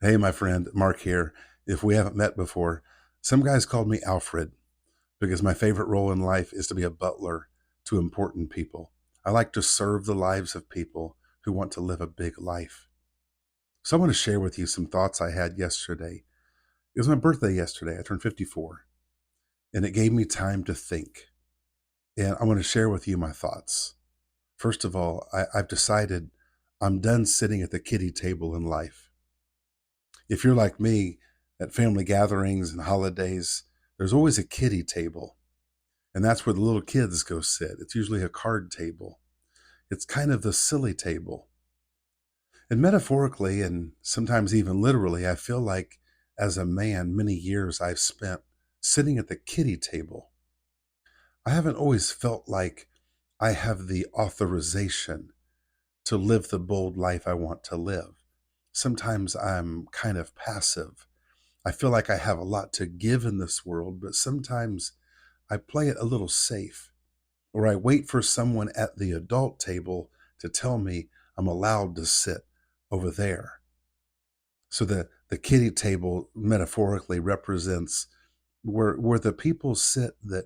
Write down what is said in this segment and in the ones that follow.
Hey, my friend, Mark here. If we haven't met before, some guys called me Alfred because my favorite role in life is to be a butler to important people. I like to serve the lives of people who want to live a big life. So I want to share with you some thoughts I had yesterday. It was my birthday yesterday. I turned 54, and it gave me time to think. And I want to share with you my thoughts. First of all, I've decided I'm done sitting at the kiddie table in life. If you're like me, at family gatherings and holidays, there's always a kiddie table, and that's where the little kids go sit. It's usually a card table. It's kind of the silly table. And metaphorically, and sometimes even literally, I feel like as a man, many years I've spent sitting at the kiddie table. I haven't always felt like I have the authorization to live the bold life I want to live. Sometimes I'm kind of passive. I feel like I have a lot to give in this world, but sometimes I play it a little safe, or I wait for someone at the adult table to tell me I'm allowed to sit over there. So the kiddie table metaphorically represents where the people sit that,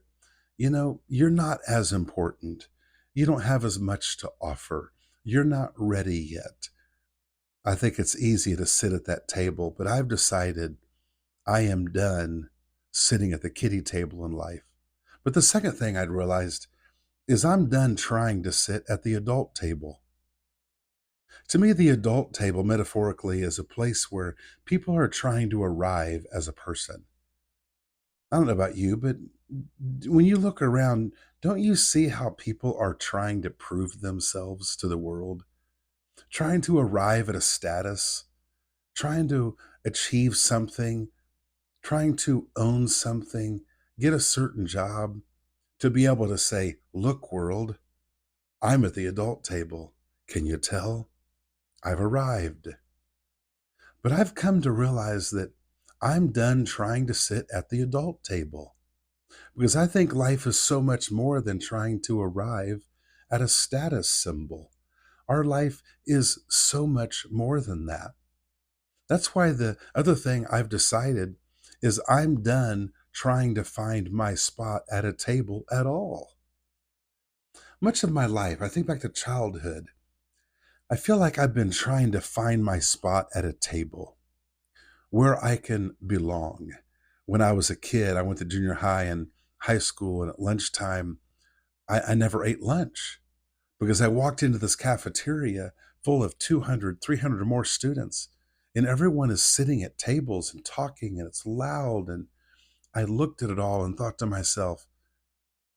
you're not as important. You don't have as much to offer. You're not ready yet. I think it's easy to sit at that table, but I've decided I am done sitting at the kiddie table in life. But the second thing I'd realized is I'm done trying to sit at the adult table. To me, the adult table, metaphorically, is a place where people are trying to arrive as a person. I don't know about you, but when you look around, don't you see how people are trying to prove themselves to the world? Trying to arrive at a status, trying to achieve something, trying to own something, get a certain job, to be able to say, look, world, I'm at the adult table. Can you tell? I've arrived. But I've come to realize that I'm done trying to sit at the adult table because I think life is so much more than trying to arrive at a status symbol. Our life is so much more than that. That's why the other thing I've decided is I'm done trying to find my spot at a table at all. Much of my life, I think back to childhood, I feel like I've been trying to find my spot at a table where I can belong. When I was a kid, I went to junior high and high school, and at lunchtime, I never ate lunch because I walked into this cafeteria full of 200, 300 or more students, and everyone is sitting at tables and talking, and it's loud. And I looked at it all and thought to myself,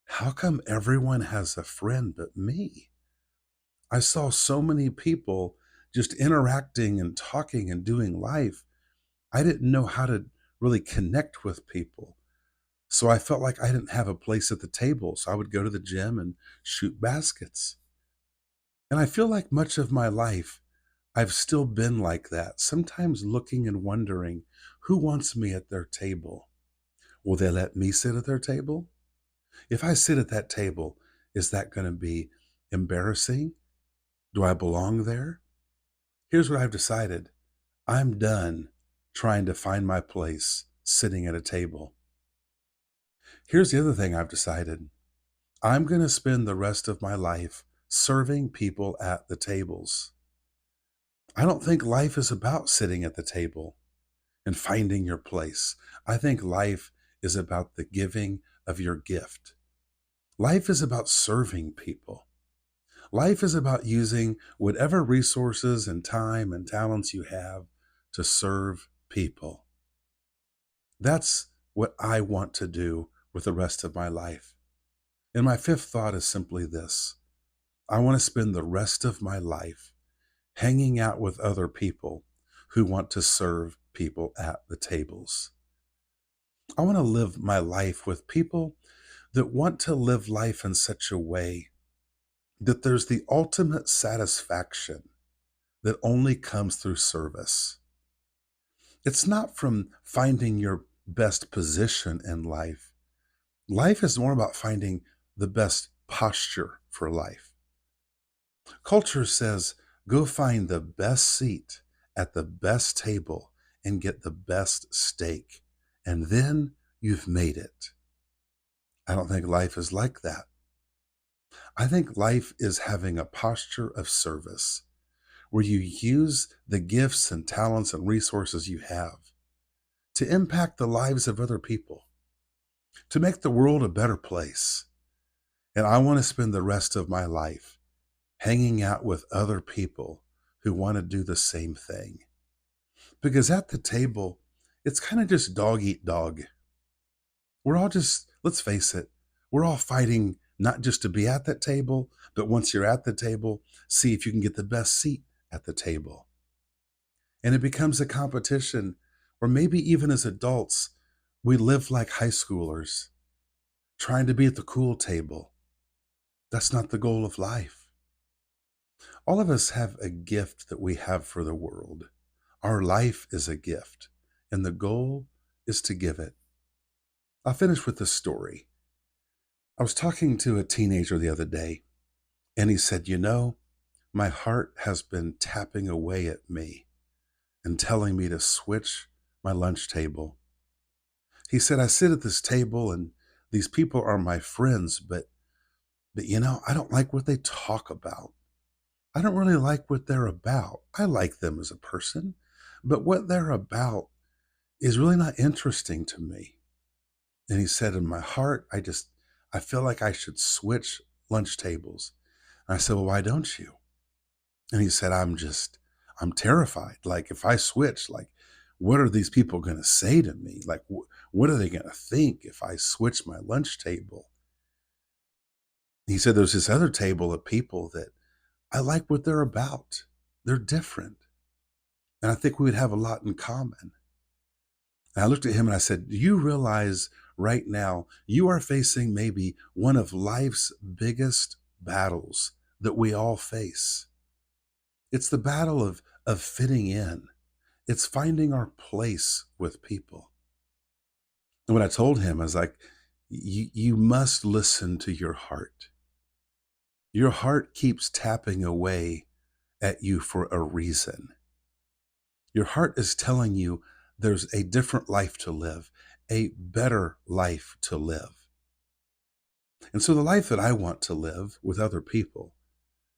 how come everyone has a friend but me? I saw so many people just interacting and talking and doing life. I didn't know how to really connect with people. So I felt like I didn't have a place at the table. So I would go to the gym and shoot baskets. And I feel like much of my life, I've still been like that, sometimes looking and wondering who wants me at their table. Will they let me sit at their table? If I sit at that table, is that going to be embarrassing? Do I belong there? Here's what I've decided. I'm done trying to find my place sitting at a table. Here's the other thing I've decided. I'm going to spend the rest of my life serving people at the tables. I don't think life is about sitting at the table and finding your place. I think life is about the giving of your gift. Life is about serving people. Life is about using whatever resources and time and talents you have to serve people. That's what I want to do with the rest of my life. And my fifth thought is simply this. I want to spend the rest of my life hanging out with other people who want to serve people at the tables. I want to live my life with people that want to live life in such a way that there's the ultimate satisfaction that only comes through service. It's not from finding your best position in life. Life is more about finding the best posture for life. Culture says, go find the best seat at the best table and get the best steak, and then you've made it. I don't think life is like that. I think life is having a posture of service where you use the gifts and talents and resources you have to impact the lives of other people, to make the world a better place. And I want to spend the rest of my life hanging out with other people who want to do the same thing. Because at the table, it's kind of just dog eat dog. We're all just, let's face it, we're all fighting not just to be at that table, but once you're at the table, see if you can get the best seat at the table. And it becomes a competition, or maybe even as adults, we live like high schoolers, trying to be at the cool table. That's not the goal of life. All of us have a gift that we have for the world. Our life is a gift, and the goal is to give it. I'll finish with this story. I was talking to a teenager the other day, and he said, my heart has been tapping away at me and telling me to switch my lunch table. He said, I sit at this table and these people are my friends, but I don't like what they talk about. I don't really like what they're about. I like them as a person, but what they're about is really not interesting to me. And he said, in my heart, I feel like I should switch lunch tables. And I said, well, why don't you? And he said, I'm terrified. Like if I switch, like, what are these people going to say to me? Like, what are they going to think if I switch my lunch table? He said, there's this other table of people that I like what they're about. They're different. And I think we would have a lot in common. And I looked at him and I said, do you realize right now you are facing maybe one of life's biggest battles that we all face? It's the battle of fitting in. It's finding our place with people. And what I told him, I was like, you must listen to your heart. Your heart keeps tapping away at you for a reason. Your heart is telling you there's a different life to live, a better life to live. And so the life that I want to live with other people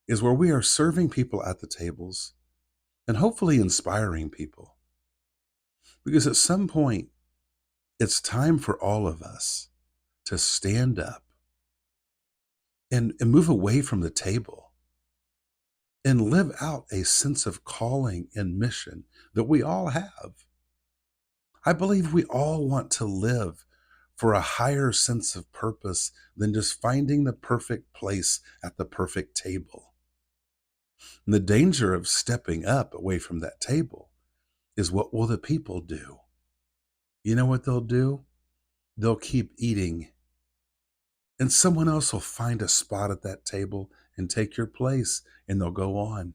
is where we are serving people at the tables and hopefully inspiring people. Because at some point, it's time for all of us to stand up and move away from the table and live out a sense of calling and mission that we all have. I believe we all want to live for a higher sense of purpose than just finding the perfect place at the perfect table. And the danger of stepping up away from that table is, what will the people do? You know what they'll do? They'll keep eating, and someone else will find a spot at that table and take your place, and they'll go on.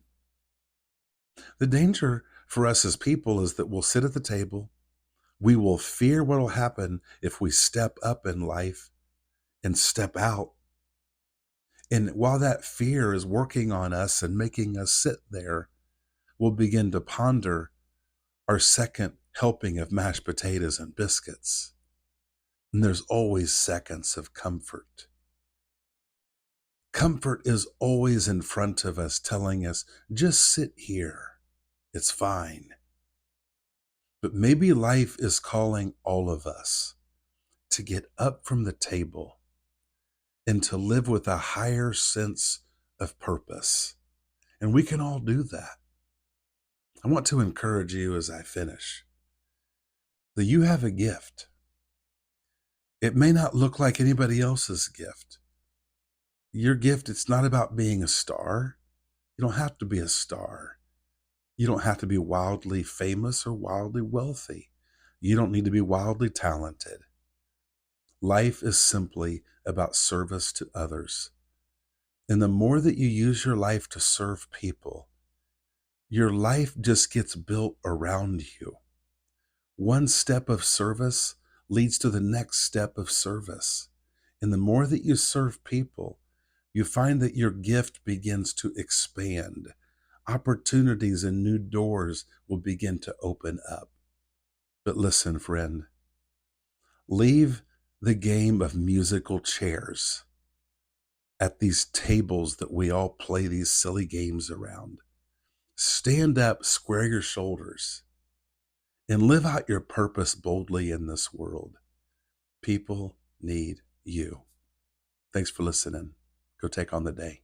The danger for us as people is that we'll sit at the table. We will fear what will happen if we step up in life and step out. And while that fear is working on us and making us sit there, we'll begin to ponder our second helping of mashed potatoes and biscuits. And there's always seconds of comfort. Comfort is always in front of us, telling us, just sit here. It's fine. But maybe life is calling all of us to get up from the table and to live with a higher sense of purpose. And we can all do that. I want to encourage you as I finish that you have a gift. It may not look like anybody else's gift. Your gift, it's not about being a star. You don't have to be a star. You don't have to be wildly famous or wildly wealthy. You don't need to be wildly talented. Life is simply about service to others. And the more that you use your life to serve people, your life just gets built around you. One step of service leads to the next step of service. And the more that you serve people, you find that your gift begins to expand. Opportunities and new doors will begin to open up. But listen, friend, leave the game of musical chairs at these tables that we all play these silly games around. Stand up, square your shoulders, and live out your purpose boldly in this world. People need you. Thanks for listening. Go take on the day.